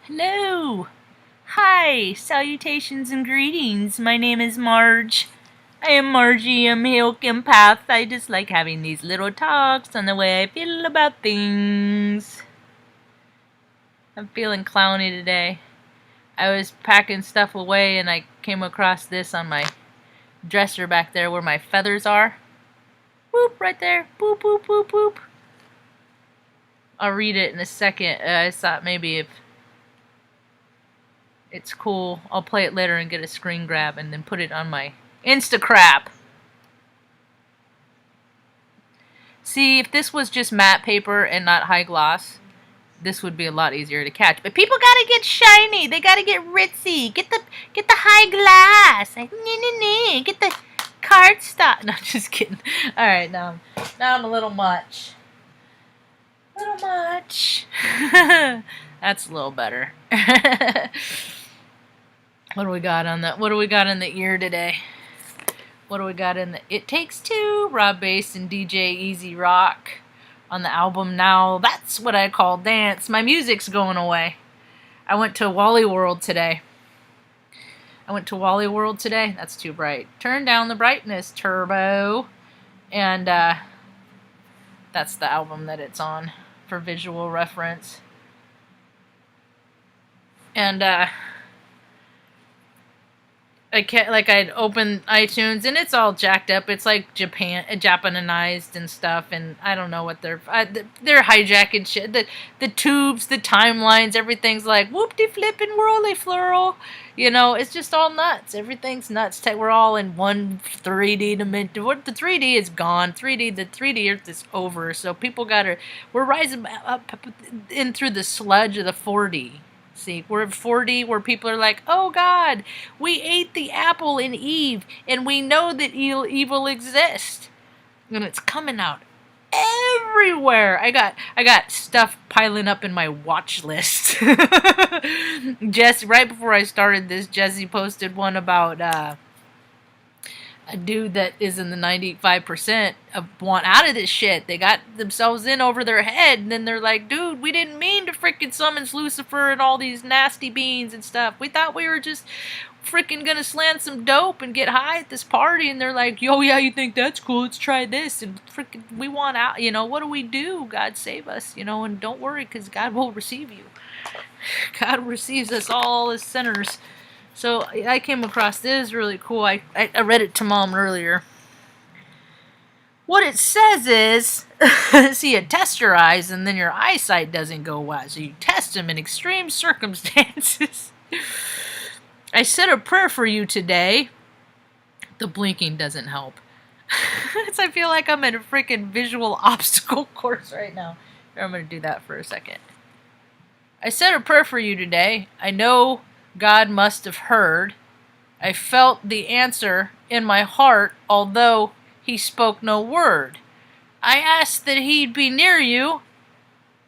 Hello! Hi! Salutations and greetings. My name is Marge. I am Margie. I'm Hilk Empath. I just like having these little talks on the way I feel about things. I'm feeling clowny today. I was packing stuff away and I came across this on my dresser back there where my feathers are. Boop, right there. Boop, boop, boop, boop. I'll read it in a second. I thought maybe if it's cool, I'll play it later and get a screen grab and then put it on my Instacrap. See, if this was just matte paper and not high gloss, this would be a lot easier to catch. But people gotta get shiny. They gotta get ritzy. Get the high glass. Get the cardstock. No, just kidding. All right, now I'm a little much. That's a little better. What do we got on that? What do we got in the ear today? What do we got in the It Takes Two? Rob Bass and DJ Easy Rock on the album Now. That's what I call dance. My music's going away. I went to Wally World today. That's too bright. Turn down the brightness, Turbo. And that's the album that it's on for visual reference. And I'd open iTunes and it's all jacked up. It's like Japanized and stuff, and I don't know what they're hijacking shit. The tubes, the timelines, everything's like whoop-de-flip and whirly flurl. You know, it's just all nuts. Everything's nuts. We're all in one 3D dimension. The 3D is gone. The 3D Earth is over. So we're rising up in through the sludge of the 4D. See, we're at 4D where people are like, oh God, we ate the apple in Eve and we know that evil exists. And it's coming out everywhere. I got stuff piling up in my watch list. Jesse, right before I started this, Jesse posted one about a dude that is in the 95% of want out of this shit. They got themselves in over their head, and then they're like, dude, we didn't mean to frickin' summon Lucifer and all these nasty beans and stuff. We thought we were just frickin' gonna slant some dope and get high at this party, and they're like, yo, yeah, you think that's cool, let's try this, and frickin' we want out, you know, what do we do? God save us, you know, and don't worry, because God will receive you. God receives us all as sinners. So I came across this really cool. I read it to Mom earlier. What it says is, see, you test your eyes and then your eyesight doesn't go well. So you test them in extreme circumstances. I said a prayer for you today. The blinking doesn't help. I feel like I'm in a freaking visual obstacle course right now. I'm going to do that for a second. I said a prayer for you today. I know God must have heard. I felt the answer in my heart, although he spoke no word. I asked that he'd be near you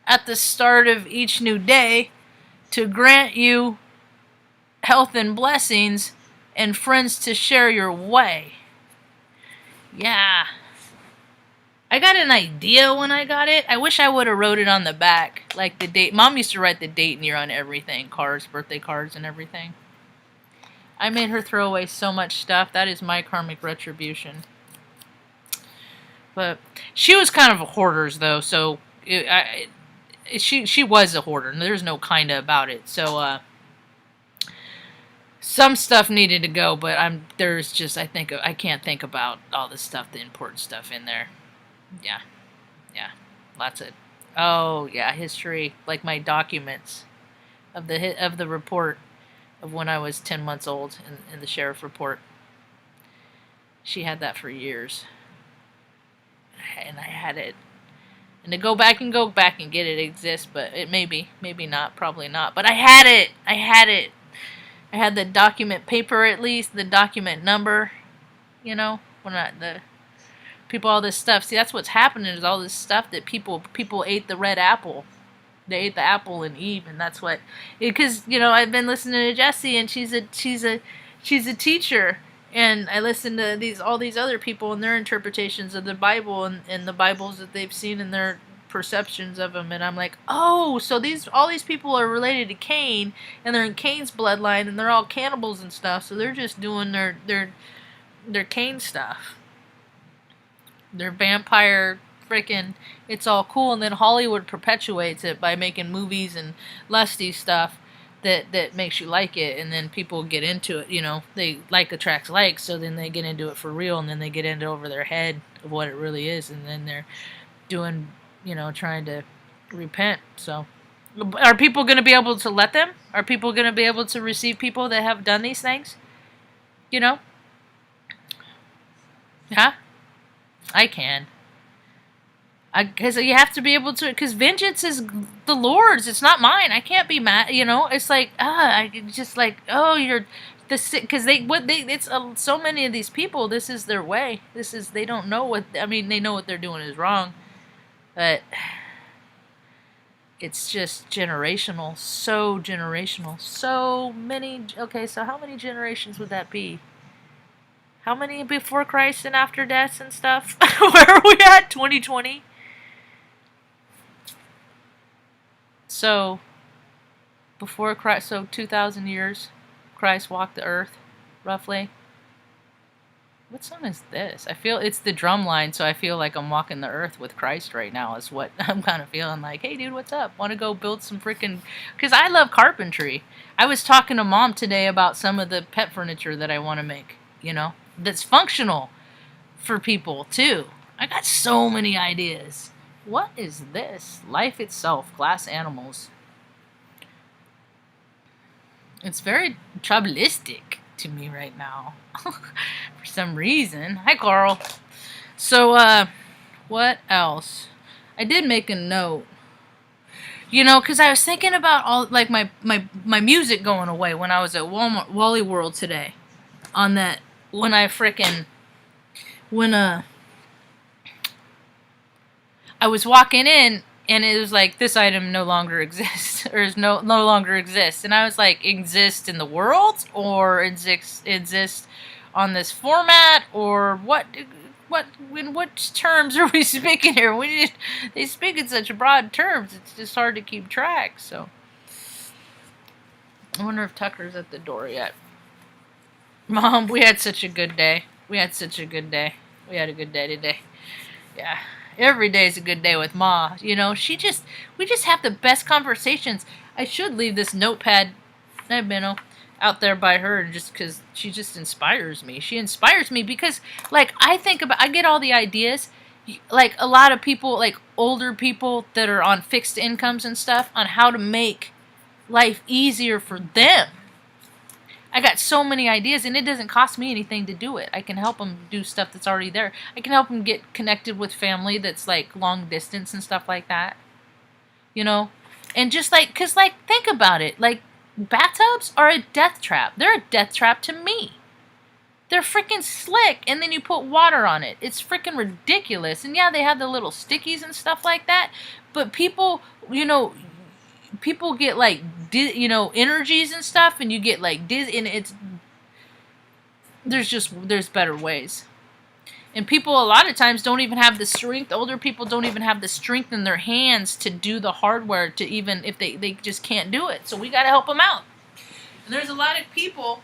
at the start of each new day to grant you health and blessings and friends to share your way. Yeah. I got an idea when I got it. I wish I would have wrote it on the back, like the date. Mom used to write the date and year on everything, cards, birthday cards, and everything. I made her throw away so much stuff. That is my karmic retribution. But she was kind of a hoarder, though, so she was a hoarder, and there's no kinda about it. So some stuff needed to go, but I can't think about all the stuff, the important stuff in there. Yeah, lots of, history, like my documents of the report of when I was 10 months old in the sheriff report. She had that for years, and I had it. And to go back and get it exists, but it maybe not, probably not. But I had it. I had the document paper, at least the document number. You know, people, all this stuff. See, that's what's happening is all this stuff that people ate the red apple. They ate the apple in Eve, and that's what. Because I've been listening to Jessie, and she's a teacher, And I listen to all these other people and their interpretations of the Bible and the Bibles that they've seen and their perceptions of them, and I'm like, oh, so all these people are related to Cain, and they're in Cain's bloodline, and they're all cannibals and stuff. So they're just doing their Cain stuff, their vampire freaking. It's all cool, and then Hollywood perpetuates it by making movies and lusty stuff that makes you like it, and then people get into it. You know, they like attracts like, so then they get into it for real, and then they get into over their head of what it really is, and then they're doing, you know, trying to repent. So are people going to be able to let them? Are people going to be able to receive people that have done these things? You know? Huh? I can. Because you have to be able to, because vengeance is the Lord's. It's not mine. I can't be mad. You know, it's like, I just like, oh, you're the sick, because it's so many of these people. This is their way. They don't know what. I mean, they know what they're doing is wrong, but it's just generational. So generational. So many. Okay, so how many generations would that be? How many before Christ and after death and stuff? Where are we at? 2020. So, before Christ, so 2,000 years, Christ walked the earth, roughly. What song is this? I feel it's the drum line, so I feel like I'm walking the earth with Christ right now, is what I'm kind of feeling like. Hey, dude, what's up? Want to go build some freaking. Because I love carpentry. I was talking to Mom today about some of the pet furniture that I want to make, you know, that's functional for people, too. I got so many ideas. What is this? Life itself, glass animals. It's very troublistic to me right now. For some reason. Hi, Carl. So, what else? I did make a note. You know, because I was thinking about all, like, my music going away when I was at Wally World today. On that, when I was walking in, and it was like, this item no longer exists, or is no longer exists. And I was like, exist in the world, or exist on this format, or what? In what terms are we speaking here? They speak in such broad terms, it's just hard to keep track. So, I wonder if Tucker's at the door yet. Mom, we had such a good day. We had a good day today. Yeah. Every day is a good day with Ma. You know, we just have the best conversations. I should leave this notepad, out there by her, just because she just inspires me. She inspires me because, like, I get all the ideas, like, a lot of people, like, older people that are on fixed incomes and stuff, on how to make life easier for them. I got so many ideas, and it doesn't cost me anything to do it. I can help them do stuff that's already there. I can help them get connected with family that's, like, long distance and stuff like that. You know? And just, like, because, like, think about it. Like, bathtubs are a death trap. They're a death trap to me. They're freaking slick, and then you put water on it. It's freaking ridiculous. And, yeah, they have the little stickies and stuff like that. But people, you know, people get, like, energies and stuff, and you get, like, and there's better ways. And people a lot of times don't even have the strength. Older people don't even have the strength in their hands to do the hardware, to even, if they just can't do it. So we got to help them out. And there's a lot of people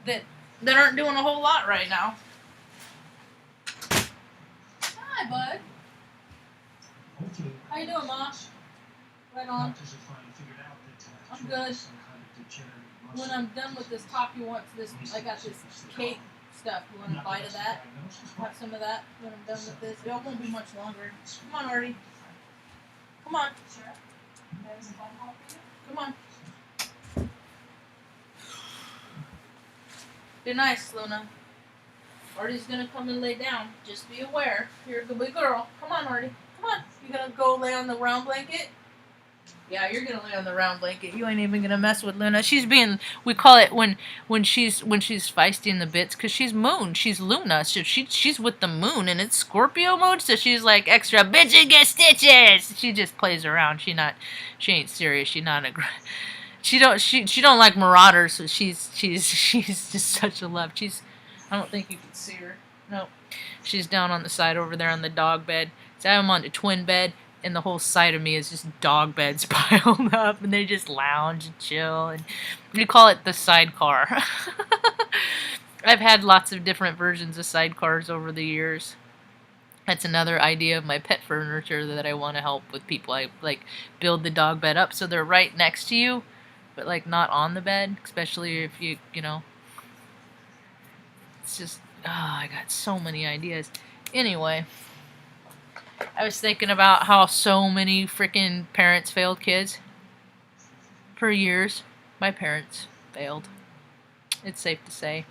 that aren't doing a whole lot right now. Hi, bud. Okay. How you doing, Ma? Right on. I'm good. When I'm done with this talk, you want this? I got this cake stuff. You want a bite of that? Have some of that when I'm done with this. It won't be much longer. Come on, Artie. Come on. Come on. Be nice, Luna. Artie's gonna come and lay down. Just be aware. You're a good girl. Come on, Artie. Come on. You gonna go lay on the round blanket? Yeah, you're gonna lay on the round blanket. You ain't even gonna mess with Luna. She's being, we call it when she's feisty in the bits, because she's moon. She's Luna, so she's with the moon, and it's Scorpio mode. So she's like extra bitchy, get stitches. She just plays around. She ain't serious. She don't like marauders. So she's just such a love. I don't think you can see her. No. She's down on the side over there on the dog bed. So I'm on the twin bed, and the whole side of me is just dog beds piled up, and they just lounge and chill. And we call it the sidecar. I've had lots of different versions of sidecars over the years. That's another idea of my pet furniture that I want to help with people. I like build the dog bed up so they're right next to you, but like not on the bed, especially if you know. It's just, I got so many ideas. Anyway, I was thinking about how so many freaking parents failed kids. For years, my parents failed. It's safe to say.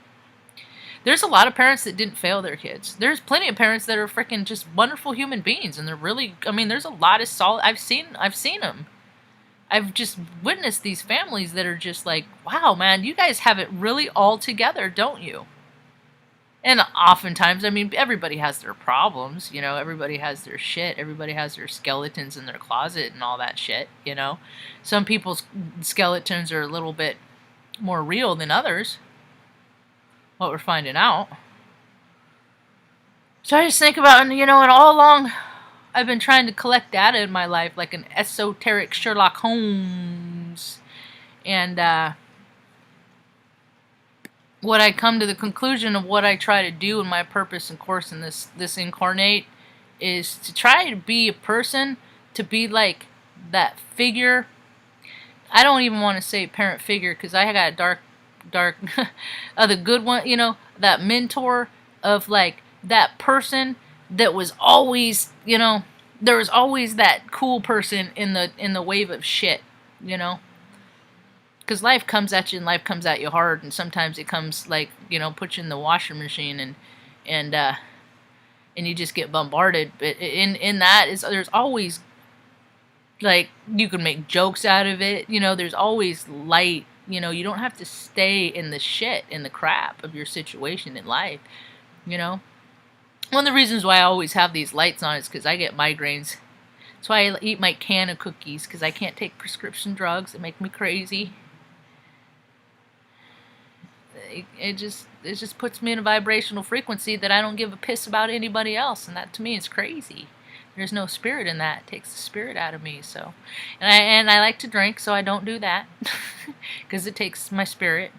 There's a lot of parents that didn't fail their kids. There's plenty of parents that are freaking just wonderful human beings, and they're really. I mean, there's a lot of solid. I've seen them. I've just witnessed these families that are just like, wow, man, you guys have it really all together, don't you? And oftentimes, I mean, everybody has their problems, you know. Everybody has their shit. Everybody has their skeletons in their closet and all that shit, you know. Some people's skeletons are a little bit more real than others. What we're finding out. So I just think about, and and all along, I've been trying to collect data in my life like an esoteric Sherlock Holmes. And what I come to the conclusion of what I try to do in my purpose and course in this incarnate is to try to be a person, to be like that figure. I don't even want to say parent figure because I got a dark the good one, that mentor of like that person that was always, there was always that cool person in the wave of shit, because life comes at you and life comes at you hard, and sometimes it comes like, puts you in the washing machine and you just get bombarded. But in that is there's always like you can make jokes out of it, there's always light. You don't have to stay in the shit, in the crap of your situation in life, One of the reasons why I always have these lights on is because I get migraines. That's why I eat my can of cookies, because I can't take prescription drugs that make me crazy. It just puts me in a vibrational frequency that I don't give a piss about anybody else, and that to me is crazy. There's no spirit in that. It takes the spirit out of me. So, and I like to drink, so I don't do that because it takes my spirit.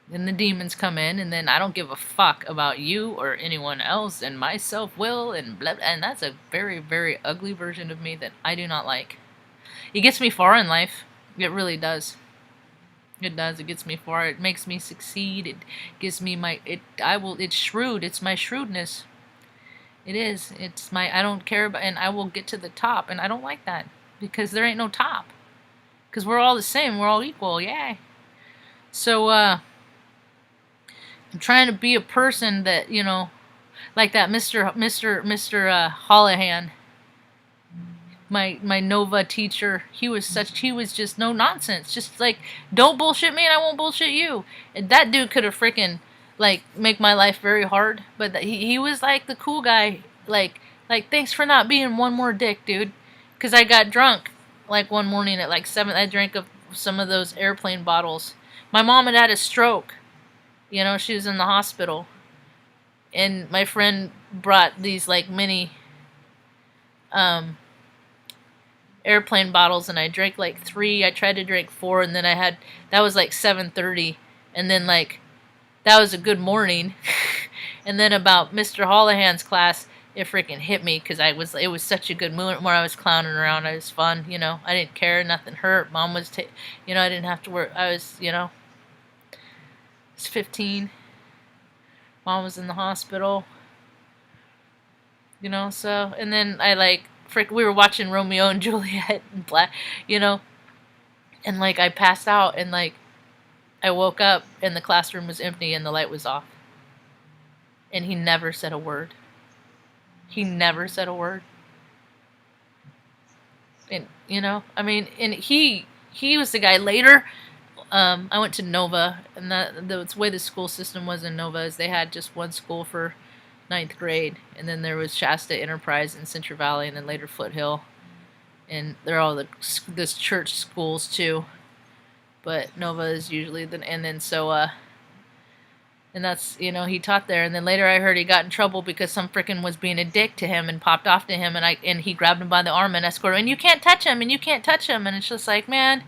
Then the demons come in, and then I don't give a fuck about you or anyone else, and my self-will and blah, and that's a very, very ugly version of me that I do not like. It gets me far in life. It really does. It does. It gets me far. It makes me succeed. It gives me it's shrewd. It's my shrewdness. It is. It's my, I don't care about, and I will get to the top, and I don't like that, because there ain't no top. Because we're all the same, we're all equal, yay. So, I'm trying to be a person that, like that Mr. Holohan, my Nova teacher, he was just no nonsense. Just like, don't bullshit me and I won't bullshit you. And that dude could have freaking like make my life very hard, but he was like the cool guy, like thanks for not being one more dick, dude, because I got drunk like one morning at like 7. I drank some of those airplane bottles. My mom had a stroke, she was in the hospital, and my friend brought these like mini airplane bottles, and I drank like 3. I tried to drink 4, and then that was like 7:30, and then like that was a good morning. And then about Mr. Holohan's class, it freaking hit me because it was such a good moment where I was clowning around. It was fun, I didn't care, nothing hurt. Mom was, I didn't have to work. I was, I was 15. Mom was in the hospital, so, and then we were watching Romeo and Juliet and black, and like I passed out, and like I woke up and the classroom was empty and the light was off. And he never said a word. He never said a word. And, and he was the guy later. I went to Nova, and the way the school system was in Nova is they had just one school for 9th grade. And then there was Shasta Enterprise in Central Valley, and then later Foothill. And they're all this church schools too. But Nova is usually and then so And that's, he taught there. And then later I heard he got in trouble because some frickin' was being a dick to him and popped off to him. And he grabbed him by the arm and escorted him. And you can't touch him. And you can't touch him. And it's just like, man.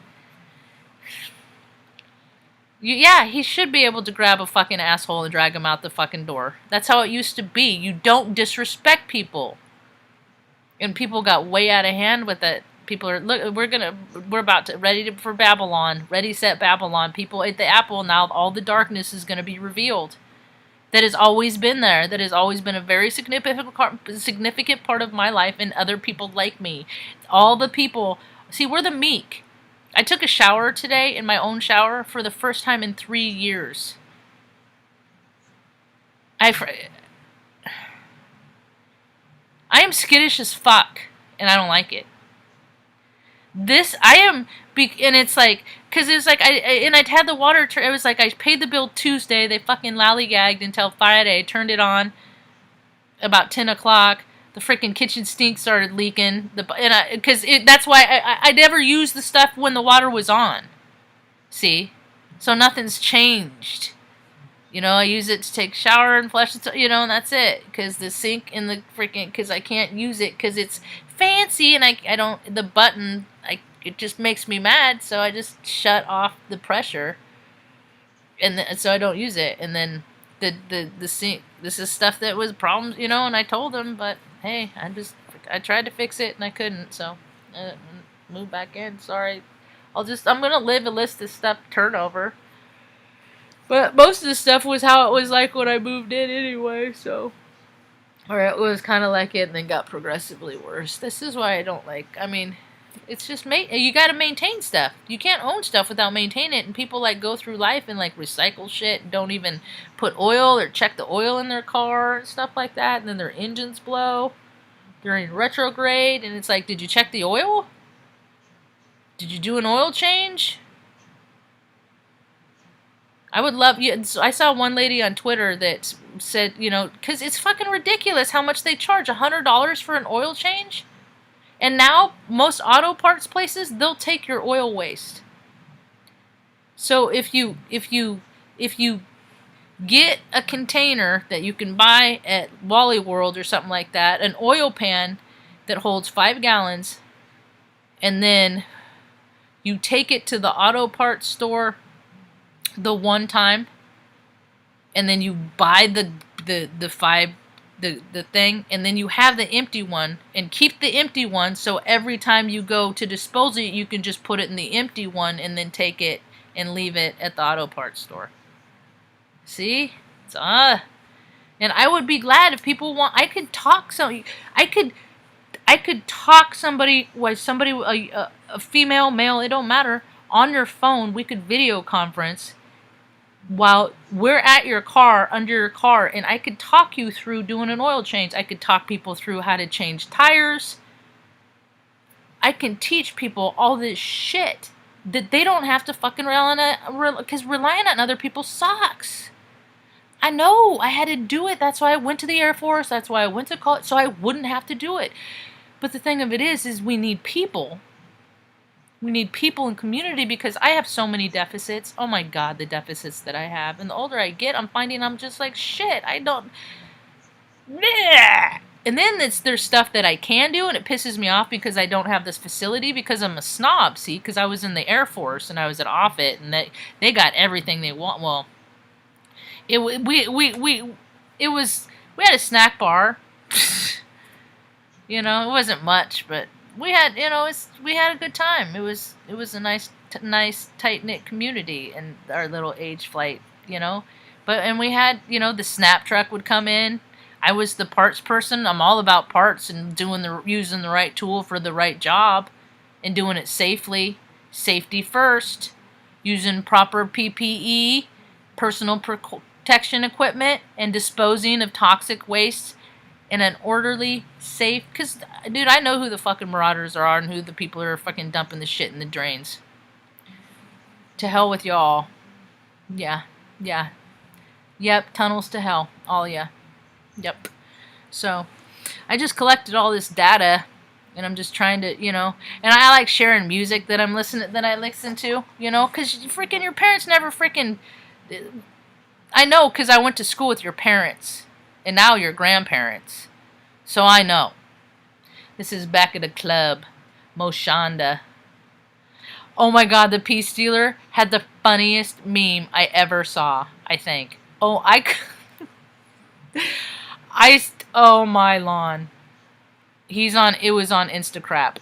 Yeah, he should be able to grab a fucking asshole and drag him out the fucking door. That's how it used to be. You don't disrespect people. And people got way out of hand with it. People are, look, we're about to, for Babylon. Ready, set, Babylon. People at the apple now, all the darkness is going to be revealed. That has always been there. That has always been a very significant part of my life and other people like me. All the people, see, we're the meek. I took a shower today, in my own shower, for the first time in 3 years. I am skittish as fuck, and I don't like it. And it's like, because it's like, I'd had the water, it was like, I paid the bill Tuesday, they fucking lollygagged until Friday, turned it on about 10 o'clock, the freaking kitchen sink started leaking, that's why I never used the stuff when the water was on, see, so nothing's changed, I use it to take a shower and flush it, and that's it, because the sink and the freaking, because I can't use it, because it's fancy, and I don't, the button, it just makes me mad, so I just shut off the pressure, and so I don't use it, and then the sink, this is stuff that was problems, and I told them, but hey, I tried to fix it, and I couldn't, so, move back in, sorry, I'm gonna live a list of stuff turnover, but most of the stuff was how it was like when I moved in anyway, so, or it was kind of like it, and then got progressively worse. This is why I don't like, it's just, you gotta maintain stuff. You can't own stuff without maintaining it, and people, go through life and, recycle shit, and don't even put oil or check the oil in their car and stuff like that, and then their engines blow. They're in retrograde, and it's like, did you check the oil? Did you do an oil change? I would love, I saw one lady on Twitter that said, because it's fucking ridiculous how much they charge, $100 for an oil change? And now, most auto parts places, they'll take your oil waste. So if you get a container that you can buy at Wally World or something like that, an oil pan that holds 5 gallons, and then you take it to the auto parts store the one time, and then you buy the 5 the thing, and then you have the empty one, and keep the empty one, so every time you go to dispose of it, you can just put it in the empty one, and then take it and leave it at the auto parts store. See? It's, and I would be glad if people want, I could talk somebody, a female, male, it don't matter, on your phone, we could video conference, while we're at your car, under your car, and I could talk you through doing an oil change. I could talk people through how to change tires. I can teach people all this shit that they don't have to fucking rely on, because relying on other people sucks. I know, I had to do it. That's why I went to the Air Force. That's why I went to college, so I wouldn't have to do it. But the thing of it is we need people. We need people in community, because I have so many deficits. Oh my God, the deficits that I have. And the older I get, I'm finding I'm just like, shit, I don't... Bleh. And then there's stuff that I can do, and it pisses me off because I don't have this facility, because I'm a snob, see? Because I was in the Air Force, and I was at Offutt, and they got everything they want. Well, we had a snack bar. It wasn't much, but... we had, we had a good time. It was a nice, tight-knit community in our little age flight, and we had, the snap truck would come in. I was the parts person. I'm all about parts and using the right tool for the right job, and doing it safely. Safety first. Using proper PPE, personal protection equipment, and disposing of toxic waste in an orderly, safe, because, dude, I know who the fucking marauders are and who the people are fucking dumping the shit in the drains. To hell with y'all. Yeah. Yep, tunnels to hell. All ya. Yep. So, I just collected all this data, and I'm just trying to, and I like sharing music that I listen to, because freaking your parents never freaking... I know because I went to school with your parents, and now your grandparents. So I know. This is back at the club. Moshanda. Oh my god, the Peace Dealer had the funniest meme I ever saw, I think. Oh, oh my lawn. It was on Instacrap.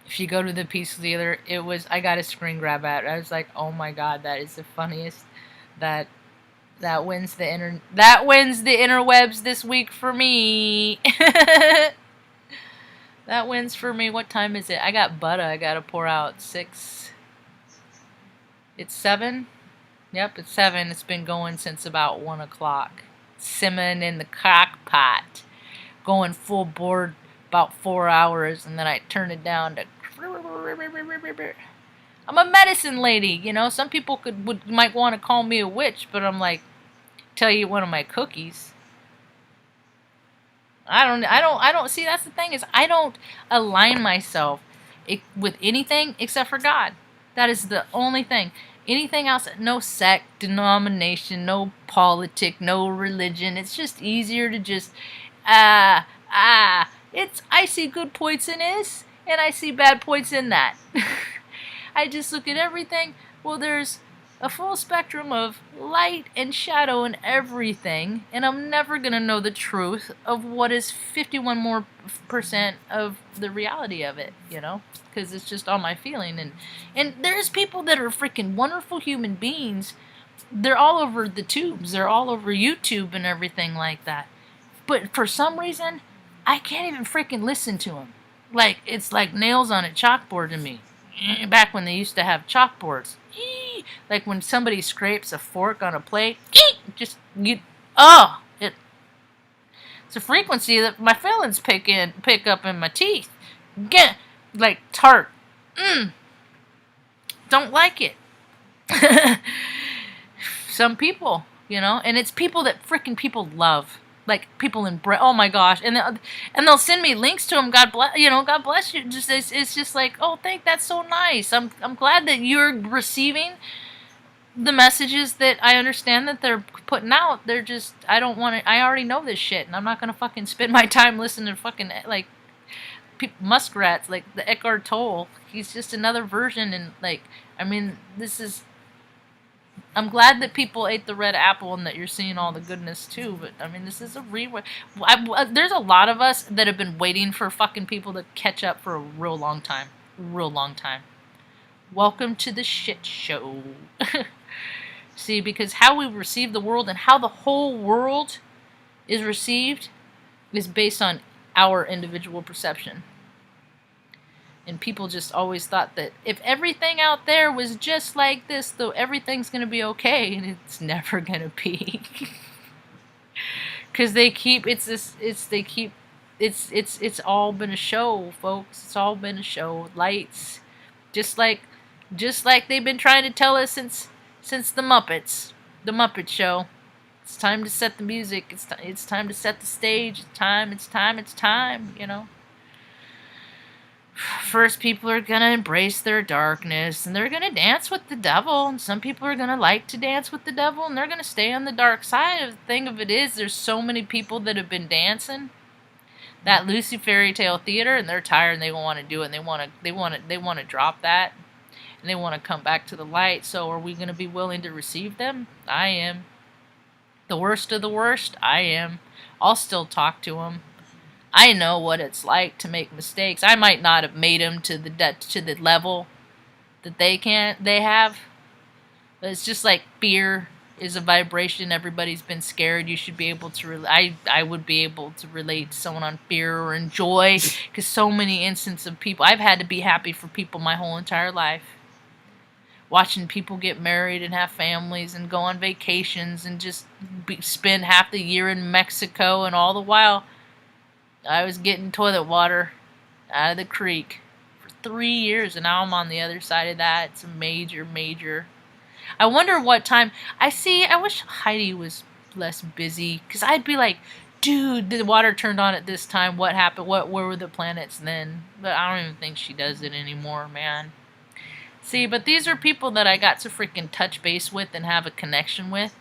If you go to the Peace Dealer, I got a screen grab at it. I was like, oh my god, that is the funniest. That, that wins the interwebs this week for me. That wins for me. What time is it? I got butter. I gotta pour out 6. It's 7? Yep, it's 7. It's been going since about 1 o'clock. Simmering in the crock pot. Going full board about 4 hours, and then I turn it down to... I'm a medicine lady, you know. Some people might want to call me a witch, but I'm like, tell you one of my cookies. I don't see, that's the thing, is I don't align myself with anything except for God. That is the only thing. Anything else, no sect, denomination, no politic, no religion. It's just easier to just, I see good points in this, and I see bad points in that. I just look at everything. Well, there's a full spectrum of light and shadow and everything, and I'm never gonna know the truth of what is 51% more of the reality of it, you know, because it's just all my feeling. And there's people that are freaking wonderful human beings. They're all over the tubes. They're all over YouTube and everything like that. But for some reason, I can't even freaking listen to them. Like, it's like nails on a chalkboard to me. Back when they used to have chalkboards. Like when somebody scrapes a fork on a plate. It's a frequency that my feelings pick up in my teeth. Get like tart. Don't like it. Some people, you know, and it's people that freaking people love. Like people in oh my gosh, and they'll send me links to them. God bless, you know, God bless you. Just it's just like, oh, that's so nice. I'm glad that you're receiving the messages that I understand that they're putting out. They're just, I don't want to. I already know this shit, and I'm not gonna fucking spend my time listening to fucking like muskrats, like the Eckhart Tolle. He's just another version, and like, I mean, this is. I'm glad that people ate the red apple and that you're seeing all the goodness too, but I mean, this is a there's a lot of us that have been waiting for fucking people to catch up for a real long time. Real long time. Welcome to the shit show. See, because how we receive the world and how the whole world is received is based on our individual perception. And people just always thought that if everything out there was just like this, though, everything's going to be okay, and it's never going to be. Because it's all been a show, folks. It's all been a show. Lights. Just like they've been trying to tell us since the Muppets. The Muppet Show. It's time to set the music. It's time to set the stage. It's time, you know. First, people are going to embrace their darkness, and they're going to dance with the devil, and some people are going to like to dance with the devil, and they're going to stay on the dark side. The thing of it is, there's so many people that have been dancing that Lucy Fairy Tale Theater, and they're tired, and they don't want to do it, and they want to drop that, and they want to come back to the light. So are we going to be willing to receive them? I am. The worst of the worst? I am. I'll still talk to them. I know what it's like to make mistakes. I might not have made them to the level that they have. But it's just like fear is a vibration. Everybody's been scared. You should be able to I would be able to relate to someone on fear or in joy, because so many instances of people. I've had to be happy for people my whole entire life. Watching people get married and have families and go on vacations and just spend half the year in Mexico, and all the while I was getting toilet water out of the creek for 3 years, and now I'm on the other side of that. It's a major. I wonder what time. I wish Heidi was less busy, because I'd be like, dude, the water turned on at this time. What happened? Where were the planets then? But I don't even think she does it anymore, man. See, but these are people that I got to freaking touch base with and have a connection with,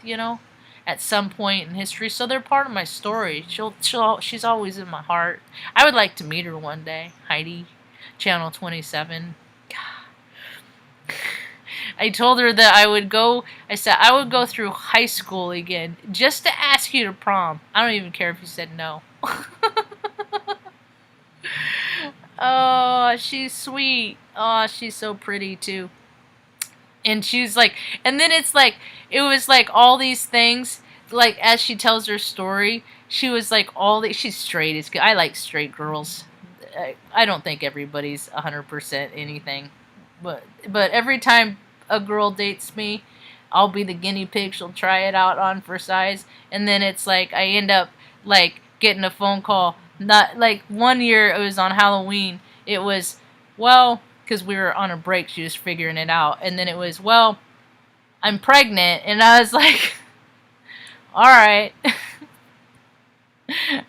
at some point in history. So they're part of my story. She's always in my heart. I would like to meet her one day. Heidi, Channel 27. I told her that I said I would go through high school again just to ask you to prom. I don't even care if you said no. Oh, she's sweet. Oh, she's so pretty too. And she's like, and then it was like all these things, like as she tells her story, she was like she's straight. I like straight girls. I don't think everybody's 100% anything, but every time a girl dates me, I'll be the guinea pig. She'll try it out on for size, and then it's like I end up like getting a phone call. Not like one year it was on Halloween. It was, well, because we were on a break, she was figuring it out, and then it was, well, I'm pregnant, and I was like, all right.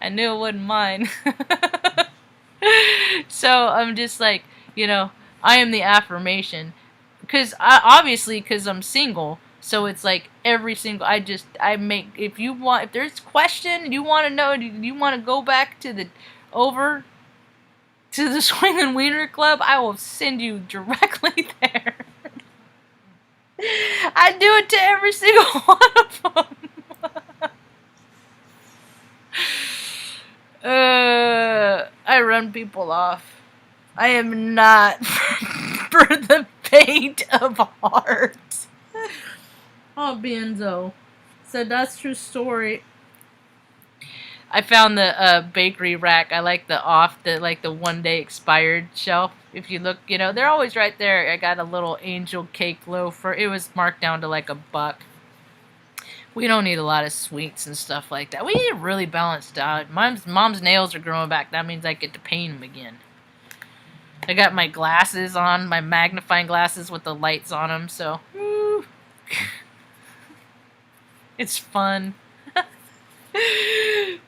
I knew it wasn't mine. So I'm just like, I am the affirmation. Obviously, because I'm single, so it's like every single, if there's a question, you want to know, you want to go back to over to the Swing and Wiener Club, I will send you directly there. I do it to every single one of them. I run people off. I am not for the faint of heart. Oh, Benzo. So that's true story. I found the bakery rack. I like the 1 day expired shelf. If you look, they're always right there. I got a little angel cake loaf. It was marked down to like $1. We don't need a lot of sweets and stuff like that. We need a really balanced diet. Mom's nails are growing back. That means I get to paint them again. I got my glasses on, my magnifying glasses with the lights on them. So, it's fun.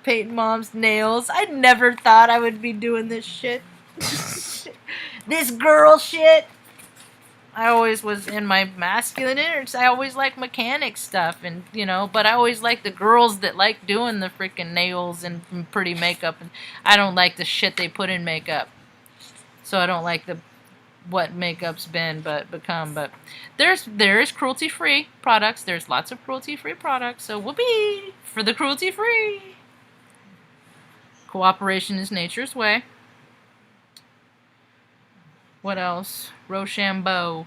Painting Mom's nails. I never thought I would be doing this shit. This girl shit. I always was in my masculine innards. I always liked mechanic stuff, and but I always liked the girls that like doing the freaking nails and pretty makeup. And I don't like the shit they put in makeup. So I don't like what makeup's become. But there is cruelty free products. There's lots of cruelty free products. So whoopee for the cruelty free. Cooperation is nature's way. What else? Rochambeau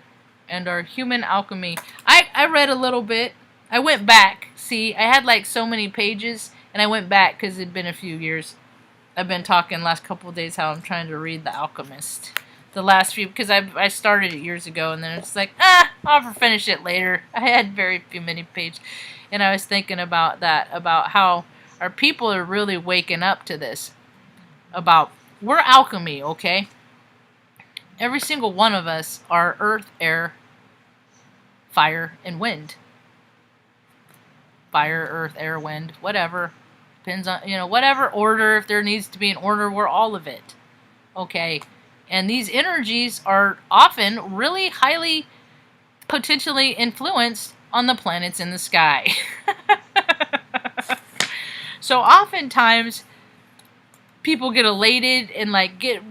and our human alchemy. I read a little bit. I went back. See, I had like so many pages, and I went back because it'd been a few years. I've been talking last couple of days how I'm trying to read The Alchemist. The last few, because I started it years ago, and then it's like, I'll finish it later. I had very few many pages. And I was thinking about that, about how our people are really waking up to this. About, we're alchemy, okay? Every single one of us are earth, air, fire, and wind. Fire, earth, air, wind, whatever. Depends on, whatever order, if there needs to be an order, we're all of it. Okay? And these energies are often really highly potentially influenced on the planets in the sky. So oftentimes, people get elated and get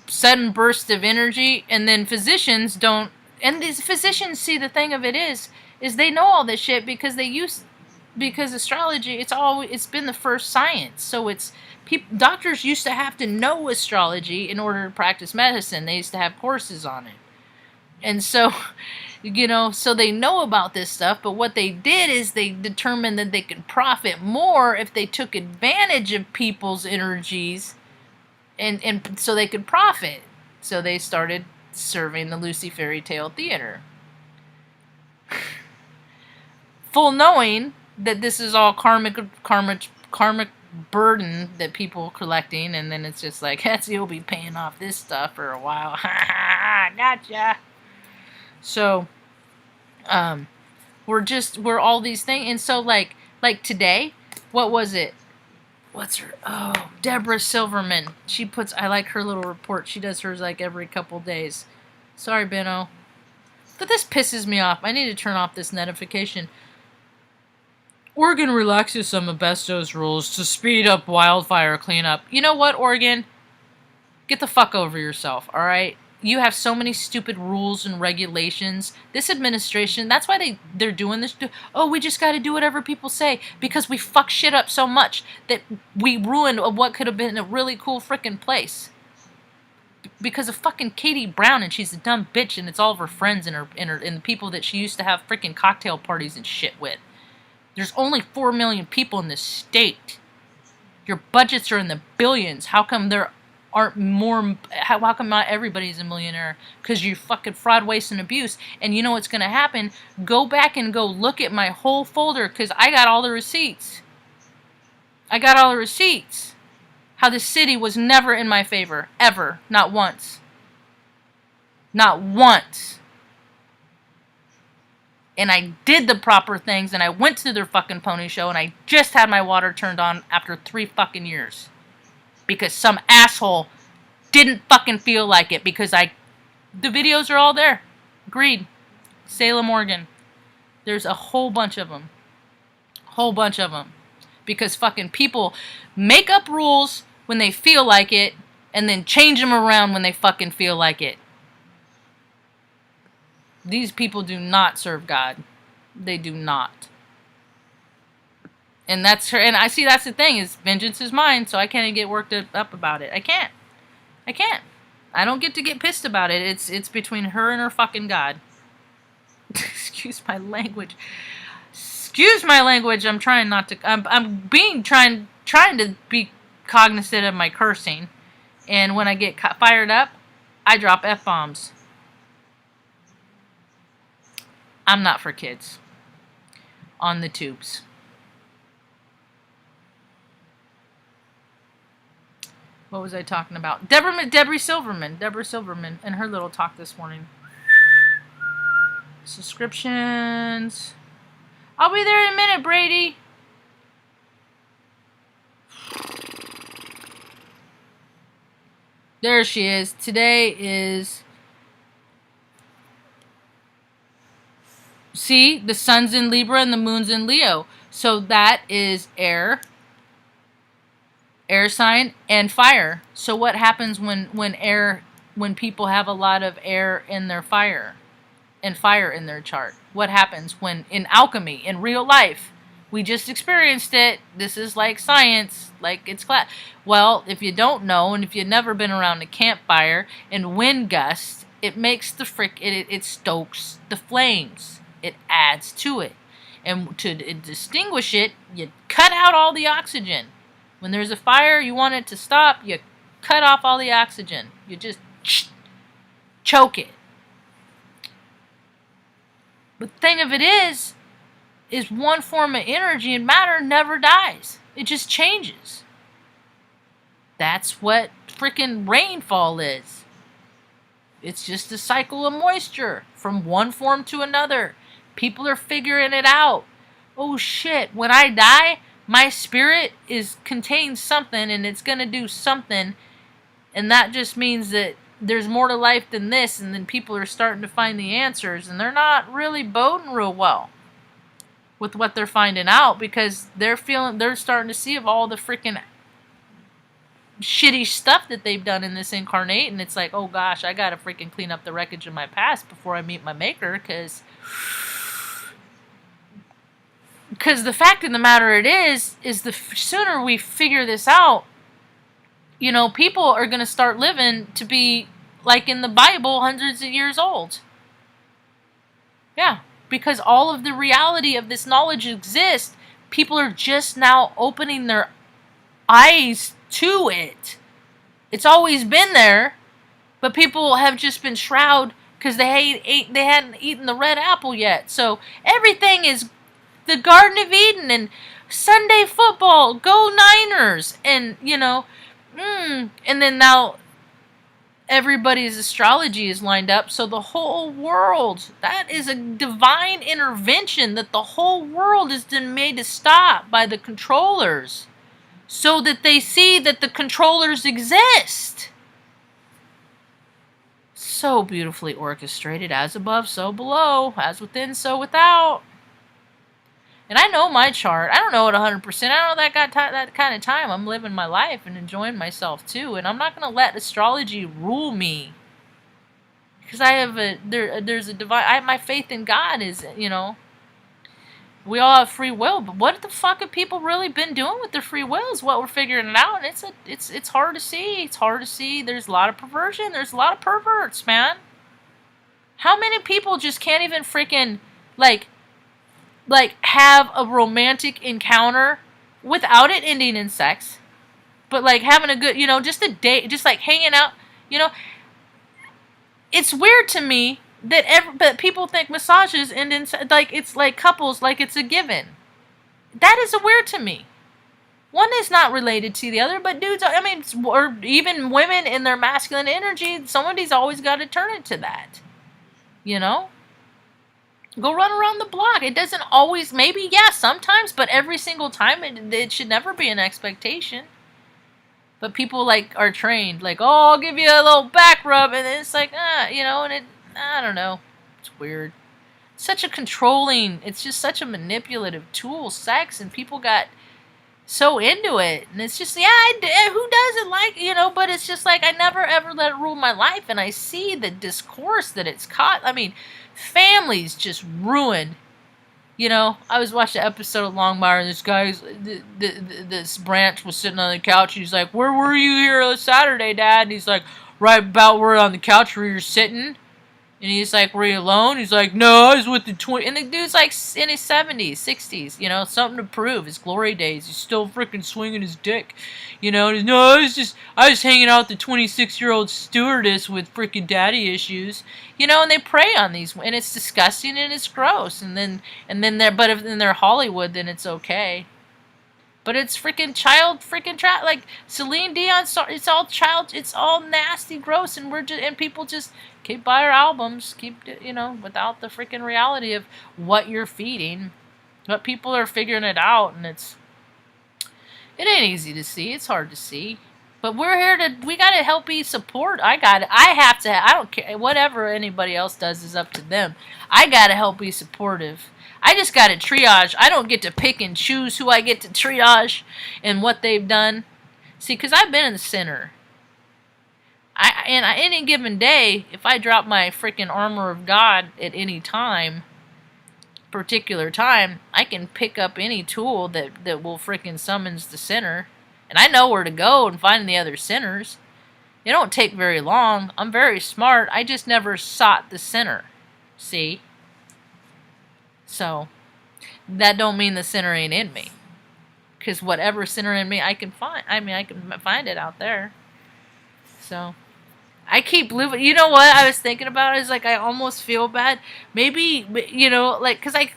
sudden bursts of energy, and then physicians don't, and these physicians, see, the thing of it is they know all this shit because because astrology, it's been the first science. So doctors used to have to know astrology in order to practice medicine. They used to have courses on it. And so, so they know about this stuff, but what they did is they determined that they could profit more if they took advantage of people's energies, and so they could profit. So they started serving the Lucy Fairy Tale Theater. Full knowing that this is all karmic burden that people are collecting, and then it's just like, you'll be paying off this stuff for a while. Gotcha. So, we're all these things, and so like today, what was it? What's her? Oh, Deborah Silverman. I like her little report. She does hers like every couple days. Sorry, Benno. But this pisses me off. I need to turn off this notification. Oregon relaxes some asbestos rules to speed up wildfire cleanup. You know what, Oregon? Get the fuck over yourself, alright? You have so many stupid rules and regulations. This administration, that's why they're doing this. Oh, we just gotta do whatever people say. Because we fuck shit up so much that we ruined what could have been a really cool frickin' place. Because of fucking Katie Brown, and she's a dumb bitch, and it's all of her friends and the people that she used to have frickin' cocktail parties and shit with. There's only 4 million people in this state. Your budgets are in the billions. How come there aren't more? How come not everybody's a millionaire? Because you fucking fraud, waste, and abuse. And you know what's going to happen? Go back and go look at my whole folder, because I got all the receipts. I got all the receipts. How the city was never in my favor. Ever. Not once. Not once. And I did the proper things, and I went to their fucking pony show, and I just had my water turned on after 3 fucking years. Because some asshole didn't fucking feel like it, because the videos are all there. Agreed. Salem, Oregon. There's a whole bunch of them. Whole bunch of them. Because fucking people make up rules when they feel like it, and then change them around when they fucking feel like it. These people do not serve God. They do not. And that's her. And I see that's the thing, is vengeance is mine, so I can't get worked up about it. I can't. I don't get to get pissed about it. It's between her and her fucking God. Excuse my language. Excuse my language. I'm trying not to. I'm trying to be cognizant of my cursing, and when I get fired up, I drop F-bombs. I'm not for kids. On the tubes. What was I talking about? Deborah Silverman and her little talk this morning. Subscriptions. I'll be there in a minute, Brady. There she is. Today is... See, the sun's in Libra and the moon's in Leo. So that is air sign, and fire. So what happens when people have a lot of air in their fire and fire in their chart? What happens when, in alchemy, in real life, we just experienced it. This is like science, like it's class. Well, if you don't know, and if you've never been around a campfire and wind gusts, it makes it stokes the flames. It adds to it. And to distinguish it, you cut out all the oxygen. When there's a fire, you want it to stop, you cut off all the oxygen. You just choke it. But the thing of it is one form of energy and matter never dies. It just changes. That's what freaking rainfall is. It's just a cycle of moisture from one form to another. People are figuring it out. Oh shit, when I die, my spirit contains something, and it's going to do something, and that just means that there's more to life than this, and then people are starting to find the answers, and they're not really boding real well with what they're finding out, because they're starting to see of all the freaking shitty stuff that they've done in this incarnate, and it's like, oh gosh, I gotta freaking clean up the wreckage of my past before I meet my maker, because the fact of the matter is the sooner we figure this out, people are going to start living to be, like in the Bible, hundreds of years old. Yeah, because all of the reality of this knowledge exists. People are just now opening their eyes to it. It's always been there, but people have just been shrouded because they hadn't eaten the red apple yet. So everything is the Garden of Eden and Sunday football, go Niners, and and then now everybody's astrology is lined up, so the whole world, that is a divine intervention, that the whole world has been made to stop by the controllers, so that they see that the controllers exist. so beautifully orchestrated, as above, so below, as within, so without. And I know my chart. I don't know it 100%. I know that that kind of time. I'm living my life and enjoying myself too. And I'm not going to let astrology rule me. Because I have there's a divine, my faith in God is, we all have free will. But what the fuck have people really been doing with their free will is what we're figuring it out. And it's hard to see. It's hard to see. There's a lot of perversion. There's a lot of perverts, man. How many people just can't even freaking, like have a romantic encounter without it ending in sex, but like having a good, just a date, just like hanging out, It's weird to me that but people think massages end in like it's like couples, like it's a given. That is weird to me. One is not related to the other, but dudes, I mean, or even women in their masculine energy, somebody's always got to turn it to that, Go run around the block. It doesn't always, maybe, yeah, sometimes, but every single time, it should never be an expectation. But people, like, are trained, like, oh, I'll give you a little back rub, and it's like, and I don't know. It's weird. Such a controlling, it's just such a manipulative tool, sex, and people got so into it. And it's just, yeah, who doesn't like, but it's just like, I never ever let it rule my life, and I see the discourse that it's caught. I mean, families just ruined. I was watching an episode of Longmire, and this guy's this branch was sitting on the couch. He's like, "Where were you here on Saturday, Dad?" And he's like, "Right about where on the couch where you're sitting." And he's like, "Were you alone?" He's like, "No, I was with the twin." And the dude's like in his 70s, 60s, something to prove. His glory days. He's still freaking swinging his dick. And no, I was hanging out with the 26-year-old stewardess with freaking daddy issues. And they prey on these, and it's disgusting and it's gross. And then but if they're Hollywood, then it's okay. But it's freaking trap, like Celine Dion. It's all child. It's all nasty, gross, and people just keep buy our albums, without the freaking reality of what you're feeding. But people are figuring it out, and it ain't easy to see. It's hard to see. But we gotta help you support. I don't care. Whatever anybody else does is up to them. I gotta help be supportive. I just gotta triage. I don't get to pick and choose who I get to triage and what they've done. See, because I've been in the center. Any given day, if I drop my freaking armor of God at any particular time, I can pick up any tool that will freaking summons the center. And I know where to go and find the other centers. It don't take very long. I'm very smart. I just never sought the center. See? So, that don't mean the center ain't in me. Because whatever center in me, I can find. I can find it out there. So, I keep living. You know what I was thinking about is like I almost feel bad. Maybe, because I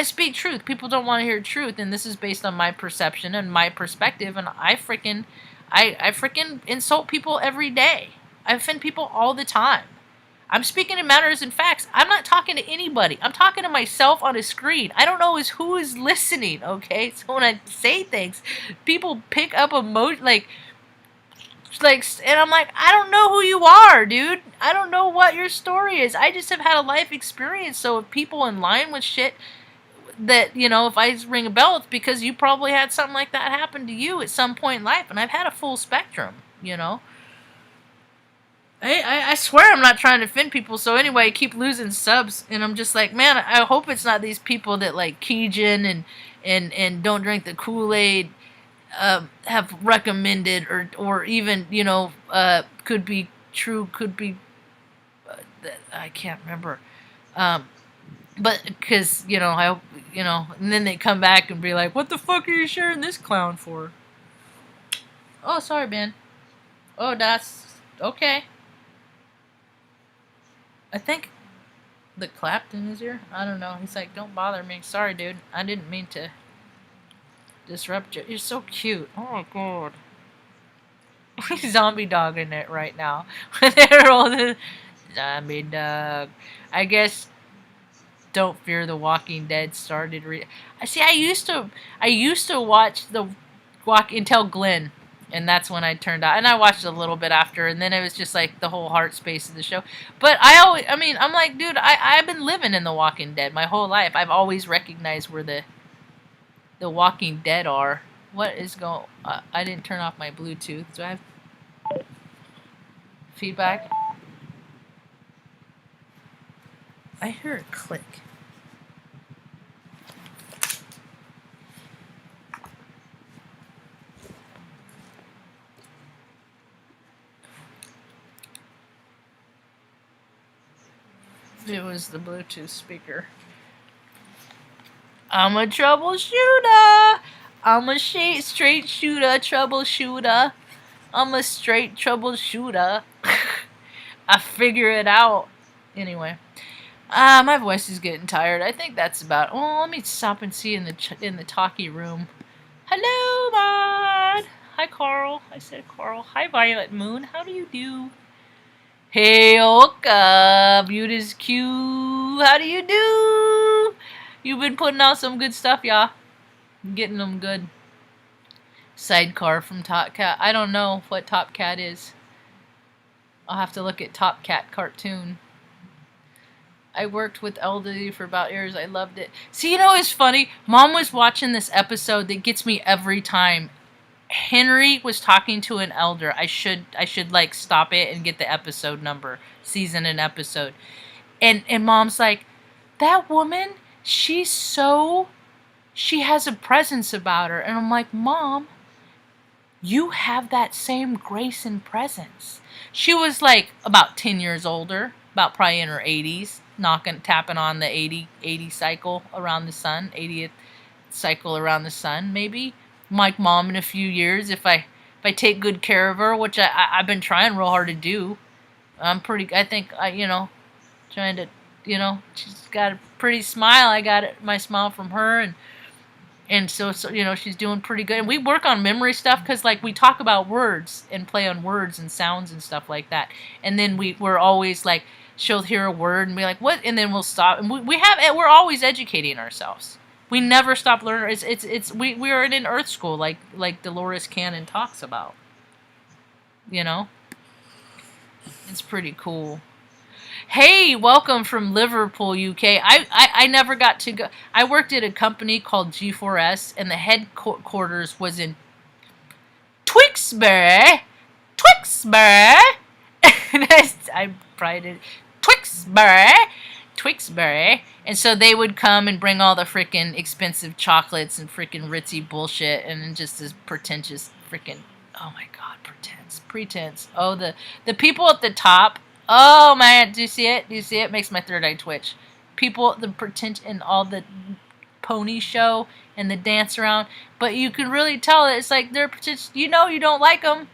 speak truth. People don't want to hear truth, and this is based on my perception and my perspective. And I freaking insult people every day. I offend people all the time. I'm speaking in matters and facts. I'm not talking to anybody. I'm talking to myself on a screen. I don't know who is listening. Okay, so when I say things, people pick up emotion and I'm like, I don't know who you are, dude. I don't know what your story is. I just have had a life experience. So if people in line with shit that, if I ring a bell, it's because you probably had something like that happen to you at some point in life. And I've had a full spectrum, I swear I'm not trying to offend people. So anyway, I keep losing subs. And I'm just like, man, I hope it's not these people that like Keijin and don't drink the Kool-Aid have recommended or even, could be true, could be, I can't remember. But because, I hope, and then they come back and be like, what the fuck are you sharing this clown for? Oh, sorry, man. Oh, that's okay. I think the clapped in his ear. I don't know. He's like, don't bother me. Sorry, dude. I didn't mean to disrupt you. You're so cute. Oh my god. He's zombie dogging it right now. They're all the zombie dog. I guess Don't Fear the Walking Dead started. I used to watch the until Glenn. And that's when I turned out, and I watched a little bit after, and then it was just like the whole heart space of the show. But I mean, I'm like, dude, I've been living in The Walking Dead my whole life. I've always recognized where the Walking Dead are. What is going? I didn't turn off my Bluetooth. Do I have feedback? I hear a click. It was the Bluetooth speaker. I'm a troubleshooter. I'm a straight shooter, troubleshooter. I'm a straight troubleshooter. I figure it out. Anyway, my voice is getting tired. I think that's about. Oh, let me stop and see in the talkie room. Hello, Maud. Hi, Carl. I said Carl. Hi, Violet Moon. How do you do? Hey, Oka, Beauty's Q. How do you do? You've been putting out some good stuff, y'all. Getting them good. Sidecar from Top Cat. I don't know what Top Cat is. I'll have to look at Top Cat cartoon. I worked with elderly for about years. I loved it. See, you know, it's funny. Mom was watching this episode that gets me every time. Henry was talking to an elder. I should like stop it and get the episode number, season and episode. And Mom's like, that woman, she has a presence about her. And I'm like, Mom, you have that same grace and presence. She was like about 10 years older, about probably in her 80s, tapping on the 80 cycle around the sun, 80th cycle around the sun, maybe. Like Mom in a few years, if I take good care of her, which I've been trying real hard to do. I think trying to, she's got a pretty smile. I got my smile from her, and so she's doing pretty good. And we work on memory stuff because like we talk about words and play on words and sounds and stuff like that. And then we're always like, she'll hear a word and be like, what? And then we'll stop. And we're always educating ourselves. We never stop learning. We are in Earth School like Dolores Cannon talks about. It's pretty cool. Hey, welcome from Liverpool, UK. I never got to go. I worked at a company called G4S, and the headquarters was in Tewkesbury. I probably did. Tewkesbury. And so they would come and bring all the freaking expensive chocolates and freaking ritzy bullshit, and just this pretentious freaking, oh my god, pretense. Oh, the people at the top. Oh man, do you see it? Makes my third eye twitch. People, the pretend and all the pony show and the dance around, but you can really tell that it's like they're pretentious. You don't like them.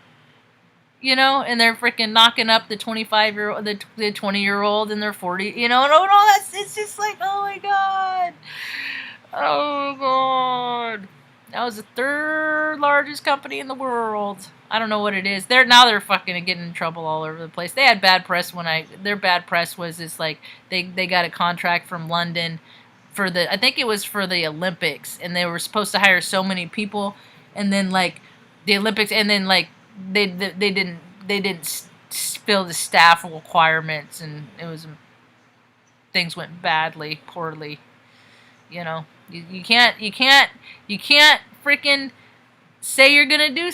And they're freaking knocking up the 25-year-old, the 20-year-old, and they're 40. It's just like, oh my god. Oh god. That was the third largest company in the world. I don't know what it is. They're fucking getting in trouble all over the place. They had bad press their bad press was it's like they got a contract from London for I think it was for the Olympics, and they were supposed to hire so many people, and then like the Olympics, and then like they didn't fill the staff requirements, and things went poorly. You can't freaking say you're gonna do.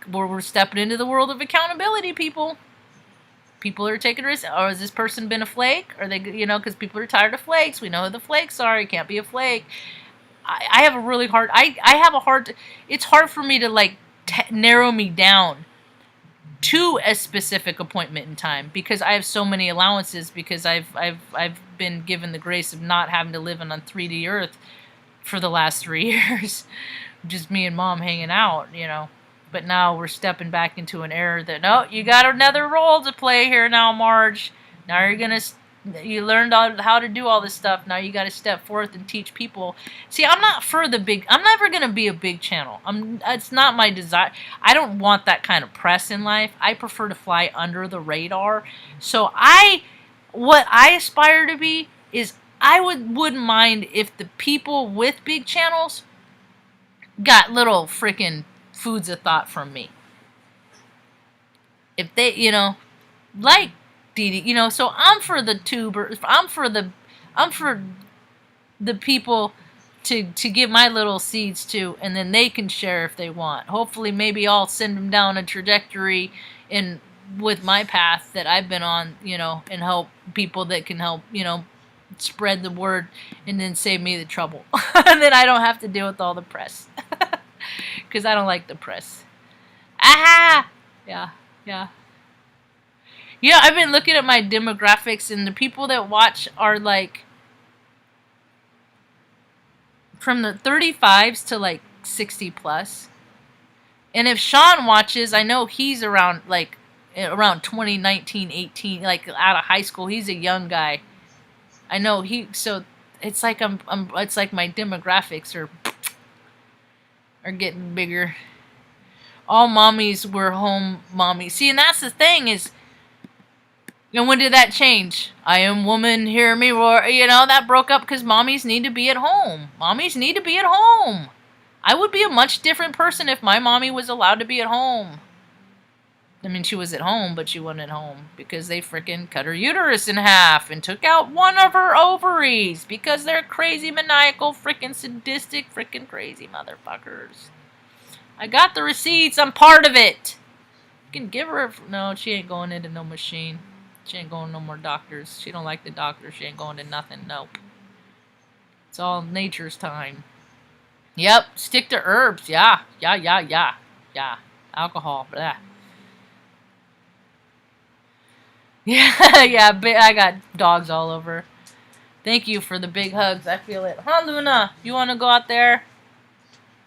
We're stepping into the world of accountability, people. People are taking risks. Or has this person been a flake? Are they, because people are tired of flakes. We know who the flakes are. You can't be a flake. I have a really hard. It's hard for me to like narrow me down to a specific appointment in time, because I have so many allowances, because I've been given the grace of not having to live on 3D Earth for the last 3 years. Just me and Mom hanging out, But now we're stepping back into an era that, no, you got another role to play here now, Marge. Now you learned how to do all this stuff. Now you got to step forth and teach people. See, I'm never going to be a big channel. It's not my desire. I don't want that kind of press in life. I prefer to fly under the radar. So what I aspire to be is, I wouldn't mind if the people with big channels got little freaking foods of thought from me. if they, like DD, so I'm for the tubers. I'm for the people to give my little seeds to, and then they can share if they want. Hopefully, maybe I'll send them down a trajectory in with my path that I've been on, and help people that can help, spread the word, and then save me the trouble. And then I don't have to deal with all the press, because I don't like the press. Ah, yeah, yeah. Yeah, I've been looking at my demographics, and the people that watch are like from the 35s to like 60 plus. And if Sean watches, I know he's around like around 2019, 18, like out of high school. He's a young guy. I know so it's like it's like my demographics are getting bigger. All mommies were home mommies. See, and that's the thing is, and when did that change? I am woman, hear me roar. That broke up because mommies need to be at home. Mommies need to be at home. I would be a much different person if my mommy was allowed to be at home. I mean, she was at home, but she wasn't at home because they freaking cut her uterus in half and took out one of her ovaries because they're crazy, maniacal, freaking sadistic, freaking crazy motherfuckers. I got the receipts. I'm part of it. You can give her no, she ain't going into no machine. She ain't going to no more doctors. She don't like the doctors. She ain't going to nothing. Nope. It's all nature's time. Yep. Stick to herbs. Yeah. Yeah. Alcohol. Blah. Yeah. Yeah. I got dogs all over. Thank you for the big hugs. I feel it. Huh, Luna? You want to go out there?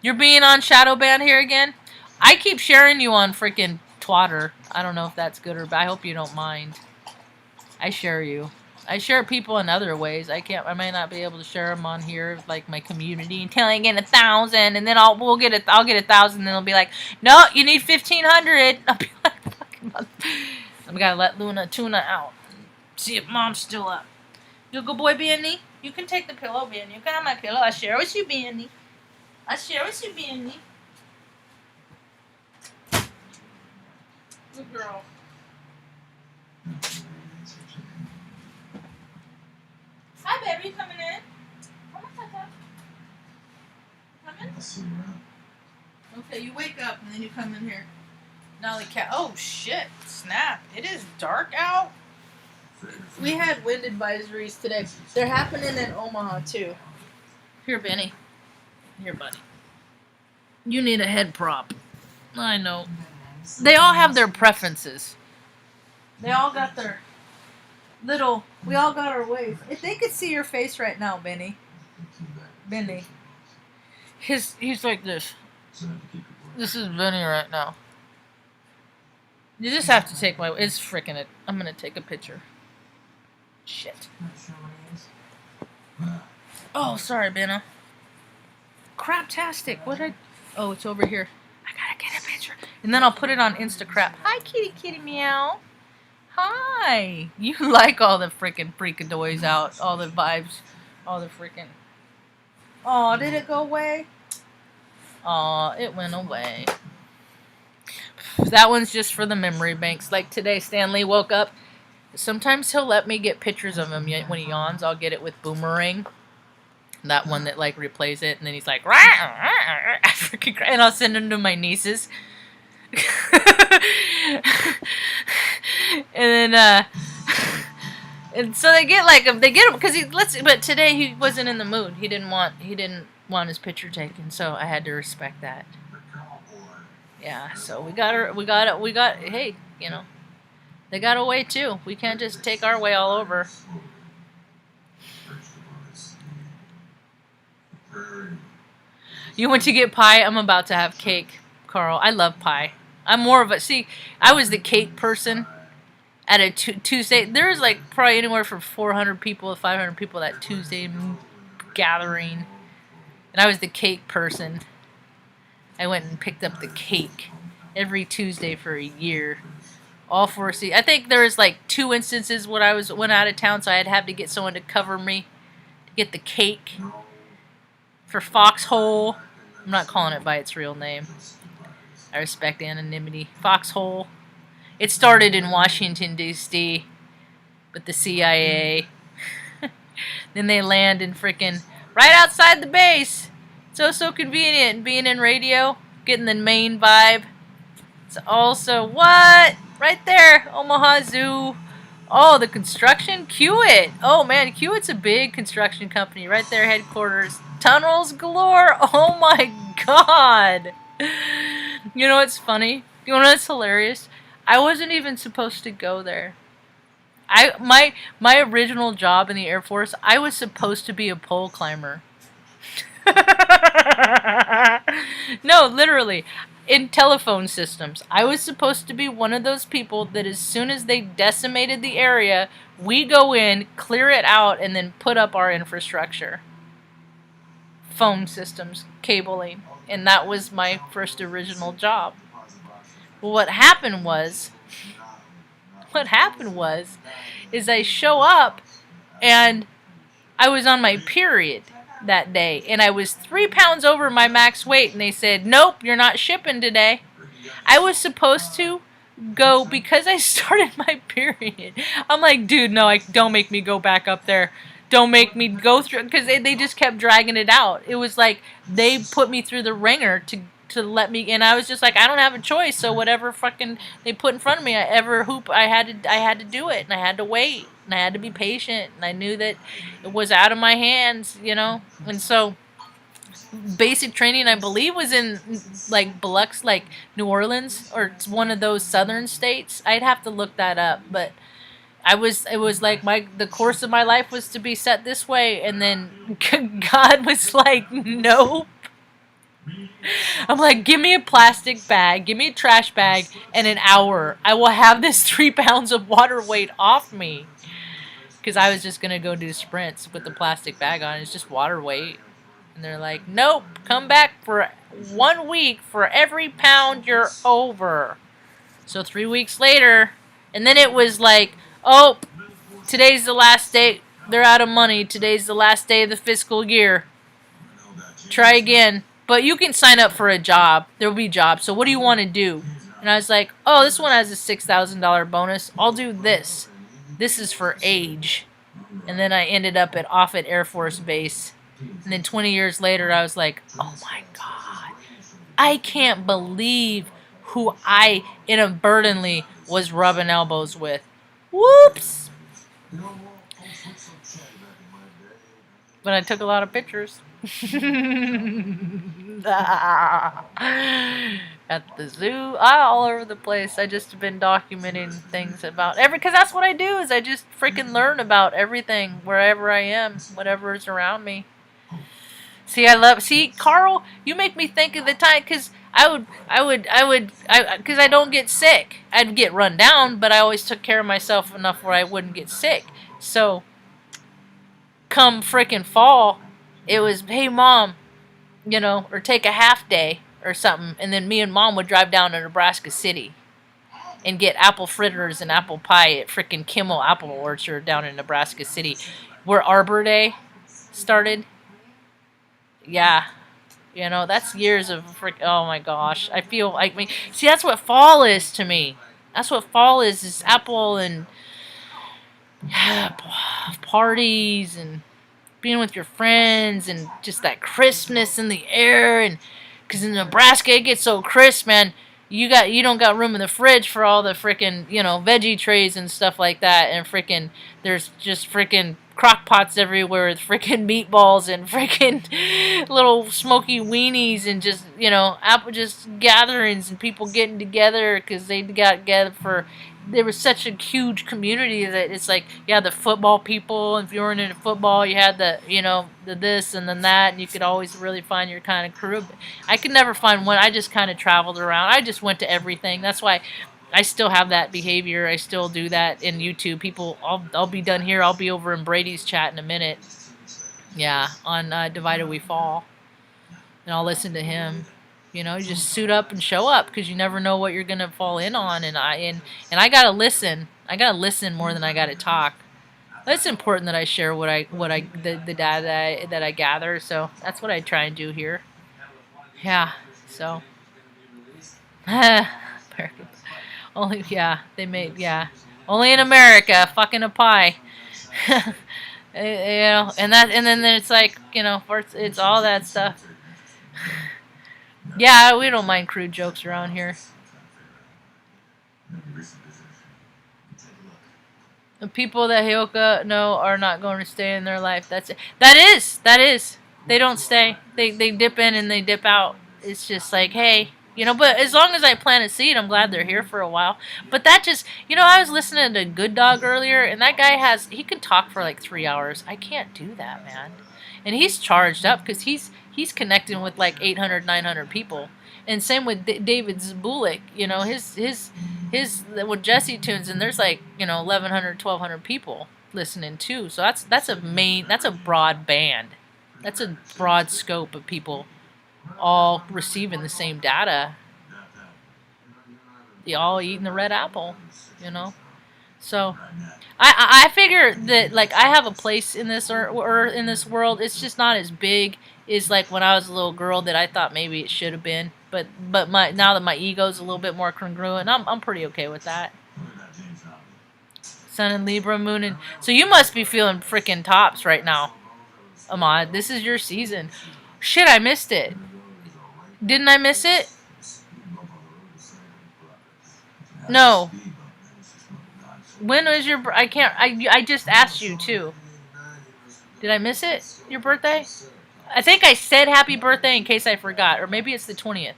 You're being on shadow ban here again? I keep sharing you on freaking Twitter. I don't know if that's good or bad. I hope you don't mind. I share you. I share people in other ways. I might not be able to share them on here, like my community, until I get 1,000, and then I'll get 1,000, and then they'll be like, no, you need 1,500. I'll be like, fucking mother. I'm gonna let Tuna out. See if Mom's still up. You good boy, Benny? You can take the pillow, Benny. You can have my pillow. I share with you, Benny. Good girl. Hi, baby. Coming in? Come on, Tata. Coming? I'll see you around. Okay, you wake up and then you come in here. Now the cat. Oh shit! Snap! It is dark out. We had wind advisories today. They're happening in Omaha too. Here, Benny. Here, buddy. You need a head prop. I know. They all have their preferences. They all got their little. We all got our ways. If they could see your face right now, Benny. Benny. He's like this. This is Benny right now. You just have to take my. It's freaking it. I'm gonna take a picture. Shit. Oh, sorry, Benna. Craptastic. What did I... Oh, it's over here. I gotta get a picture. And then I'll put it on Instacrap. Hi, kitty meow. Hi. You like all the freaking freakadoys out. All the vibes. All the freaking... Oh, did it go away? Oh, it went away. That one's just for the memory banks. Like today, Stanley woke up. Sometimes he'll let me get pictures of him when he yawns. I'll get it with Boomerang. That one that like replays it, and then he's like, rah, rah, rah, I freaking cry, and I'll send him to my nieces. And then, and so they get him because but today he wasn't in the mood. He didn't want his picture taken, so I had to respect that. Yeah, so we got. Hey, they got a way too. We can't just take our way all over. You went to get pie? I'm about to have cake, Carl. I love pie. I'm more of I was the cake person at a Tuesday. There was like probably anywhere from 400 people to 500 people that Tuesday gathering. And I was the cake person. I went and picked up the cake every Tuesday for a year. All for I think there was like 2 instances when I went out of town, so I'd have to get someone to cover me to get the cake. For Foxhole, I'm not calling it by its real name. I respect anonymity. Foxhole. It started in Washington, D.C., with the CIA. Then they land in frickin' right outside the base. So convenient being in radio, getting the main vibe. It's also what? Right there, Omaha Zoo. Oh, the construction? Kiewit. Oh man, Kiewit's a big construction company. Right there, headquarters. Tunnels galore. Oh my god. You know what's funny? You know what's hilarious? I wasn't even supposed to go there. My original job in the Air Force, I was supposed to be a pole climber. No, literally. In telephone systems, I was supposed to be one of those people that as soon as they decimated the area, we go in, clear it out, and then put up our infrastructure. Phone systems, cabling. And that was my first original job. Well, what happened was, is I show up and I was on my period that day, and I was 3 pounds over my max weight, and they said, nope, you're not shipping today. I was supposed to go because I started my period. I'm like, dude, no, don't make me go back up there. Don't make me go through, because they just kept dragging it out. It was like they put me through the ringer to let me, and I was just like, I don't have a choice, so whatever fucking they put in front of me, I had to do it, and I had to wait, and I had to be patient, and I knew that it was out of my hands, you know. And so basic training, I believe, was in like Biloxi, like New Orleans, or it's one of those southern states. I'd have to look that up, but it was like the course of my life was to be set this way, and then God was like, nope. I'm like, give me a plastic bag, give me a trash bag, and an hour. I will have this 3 pounds of water weight off me. Because I was just going to go do sprints with the plastic bag on. It's just water weight. And they're like, nope, come back for 1 week for every pound you're over. So 3 weeks later, and then it was like, oh, today's the last day. They're out of money. Today's the last day of the fiscal year. Try again. But you can sign up for a job. There will be jobs. So what do you want to do? And I was like, oh, this one has a $6,000 bonus. I'll do this. This is for age. And then I ended up at Offutt Air Force Base. And then 20 years later, I was like, oh my God. I can't believe who I inadvertently was rubbing elbows with. Whoops. But I took a lot of pictures. At the zoo, all over the place. I just have been documenting things about because that's what I do, is I just freaking learn about everything wherever I am, whatever is around me. See, Carl, you make me think of the time, because because I don't get sick. I'd get run down, but I always took care of myself enough where I wouldn't get sick. So, come freaking fall, it was, hey mom, you know, or take a half day or something, and then me and mom would drive down to Nebraska City and get apple fritters and apple pie at freaking Kimmel Apple Orchard down in Nebraska City, where Arbor Day started. Yeah, you know, that's years of oh my gosh. I feel like see, that's what fall is to me. That's what fall is apple and parties and being with your friends and just that crispness in the air. And because in Nebraska it gets so crisp, man, you don't got room in the fridge for all the freaking, you know, veggie trays and stuff like that. And freaking there's just freaking crock pots everywhere with freaking meatballs and freaking little smoky weenies, and just, you know, just gatherings and people getting together because they got together for, there was such a huge community that it's like, yeah, the football people, if you weren't into football, you had the, you know, the this and then that, and you could always really find your kind of crew. But I could never find one. I just kind of traveled around. I just went to everything. That's why I still have that behavior. I still do that in YouTube. People, I'll be done here. I'll be over in Brady's chat in a minute. Yeah, on Divided We Fall. And I'll listen to him. You know, you just suit up and show up, because you never know what you're gonna fall in on. And I gotta listen. I gotta listen more than I gotta talk. It's important that I share the data that I gather. So that's what I try and do here. Yeah. So. Only, yeah, they made, yeah. Only in America, fucking a pie. You know, and then it's like, you know, it's all that stuff. Yeah, we don't mind crude jokes around here. The people that Hioka know are not going to stay in their life. That's it. That is. They don't stay. They dip in and they dip out. It's just like, hey, you know, but as long as I plant a seed, I'm glad they're here for a while. But that just, you know, I was listening to Good Dog earlier, and that guy he can talk for like 3 hours. I can't do that, man. And he's charged up because he's connecting with like 800, 900 people. And same with David Zbulik, you know, his with Jesse tunes, and there's like, you know, 1,100, 1,200 people listening too. So that's a broad band. That's a broad scope of people all receiving the same data. They all eating the red apple, you know. So I figure that like I have a place in this or in this world. It's just not as big as like when I was a little girl that I thought maybe it should have been. But my now that my ego's a little bit more congruent, I'm pretty okay with that. Sun and Libra, Moon and so you must be feeling freaking tops right now, Ahmad. This is your season. Shit, I missed it. Didn't I miss it? No. When was your? I can't. I just asked you too. Did I miss it? Your birthday? I think I said happy birthday in case I forgot, or maybe it's the 20th.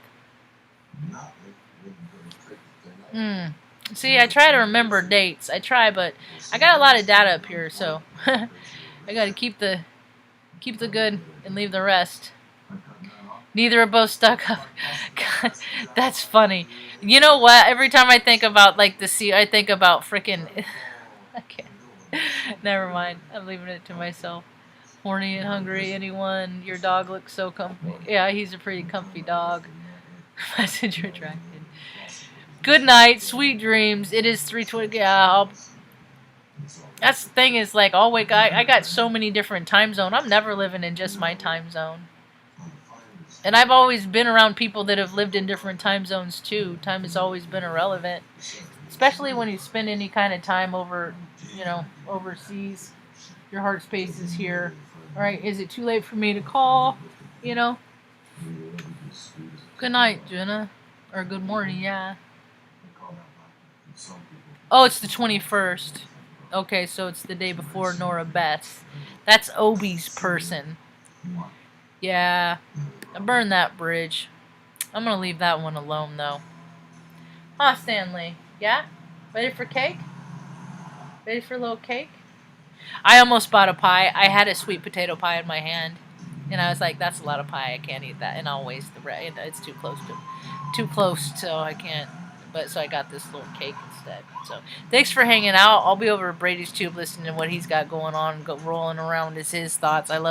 Hmm. See, I try to remember dates. I try, but I got a lot of data up here, so I got to keep the good and leave the rest. Neither are both stuck up. God, that's funny. You know what? Every time I think about like the sea, I think about freaking. I can't. Never mind. I'm leaving it to myself. Horny and hungry. Anyone? Your dog looks so comfy. Yeah, he's a pretty comfy dog. Message retracted. Good night, sweet dreams. It is 3:20. Yeah, that's the thing is like I'll wake. I got so many different time zones. I'm never living in just my time zone. And I've always been around people that have lived in different time zones too. Time has always been irrelevant, especially when you spend any kind of time over, you know, overseas. Your heart space is here. All right, is it too late for me to call? You know. Good night, Jenna, or good morning. Yeah. Oh, it's the 21st. Okay, so it's the day before Nora Beth. That's Obi's person. Yeah. I burned that bridge. I'm gonna leave that one alone though. Huh, Stanley? Yeah? Ready for cake? Ready for a little cake? I almost bought a pie. I had a sweet potato pie in my hand. And I was like, that's a lot of pie. I can't eat that. And I'll waste the rest. It's too close, so I can't. But so I got this little cake instead. So thanks for hanging out. I'll be over at Brady's Tube listening to what he's got going on, rolling around his thoughts. I love